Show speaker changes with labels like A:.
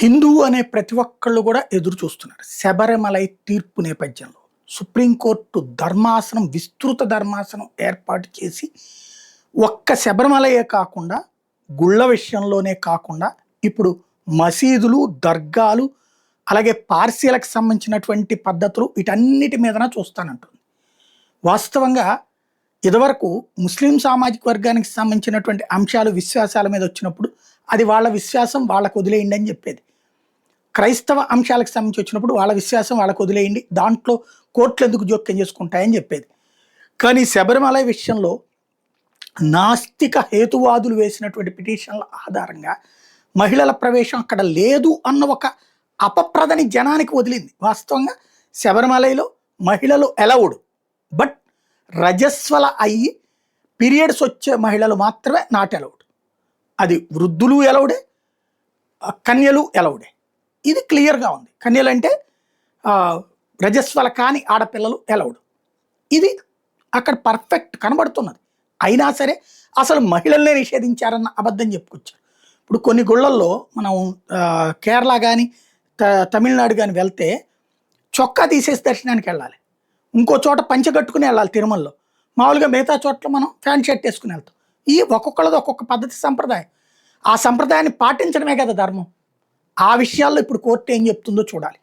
A: హిందూ అనే ప్రతి ఒక్కళ్ళు కూడా ఎదురు చూస్తున్నారు. శబరిమలై తీర్పు నేపథ్యంలో సుప్రీంకోర్టు ధర్మాసనం, విస్తృత ధర్మాసనం ఏర్పాటు చేసి ఒక్క శబరిమలయే కాకుండా గుళ్ళ విషయంలోనే కాకుండా ఇప్పుడు మసీదులు, దర్గాలు, అలాగే పార్సీలకు సంబంధించినటువంటి పద్ధతులు వీటన్నిటి మీదన చూస్తానంటుంది. వాస్తవంగా ఇదివరకు ముస్లిం సామాజిక వర్గానికి సంబంధించినటువంటి అంశాలు, విశ్వాసాల మీద వచ్చినప్పుడు అది వాళ్ళ విశ్వాసం వాళ్ళకు వదిలేయండి అని చెప్పేది. క్రైస్తవ అంశాలకు సంబంధించి వచ్చినప్పుడు వాళ్ళ విశ్వాసం వాళ్ళకు వదిలేయండి, దాంట్లో కోర్టులు ఎందుకు జోక్యం చేసుకుంటాయని చెప్పేది. కానీ శబరిమల విషయంలో నాస్తిక హేతువాదులు వేసినటువంటి పిటిషన్ల ఆధారంగా మహిళల ప్రవేశం అక్కడ లేదు అన్న ఒక అపప్రదని జనానికి వదిలింది. వాస్తవంగా శబరిమలలో మహిళలు అలౌడ్, బట్ రజస్వల అయ్యి పీరియడ్స్ వచ్చే మహిళలు మాత్రమే నాట్ అలౌడ్. అది వృద్ధులు అలౌడే, కన్యలు అలౌడే. ఇది క్లియర్గా ఉంది. కన్యలు అంటే రజస్వల కాని ఆడపిల్లలు అలౌడ్. ఇది అక్కడ పర్ఫెక్ట్ కనబడుతున్నది. అయినా సరే అసలు మహిళల్నే నిషేధించారన్న అబద్ధం చెప్పుకొచ్చారు. ఇప్పుడు కొన్ని గుళ్ళల్లో మనం కేరళ కానీ తమిళనాడు కానీ వెళ్తే చొక్కా తీసేసి దర్శనానికి వెళ్ళాలి. ఇంకో చోట పంచె కట్టుకుని వెళ్ళాలి తిరుమలలో. మామూలుగా మిగతా చోట్ల మనం ప్యాంట్ షర్ట్ వేసుకుని వెళ్తాం. ఈ ఒక్కొక్కళ్ళది ఒక్కొక్క పద్ధతి, సంప్రదాయం. ఆ సంప్రదాయాన్ని పాటించడమే కదా ధర్మం. ఆ విషయాల్లో ఇప్పుడు కోర్టు ఏం చెప్తుందో చూడాలి.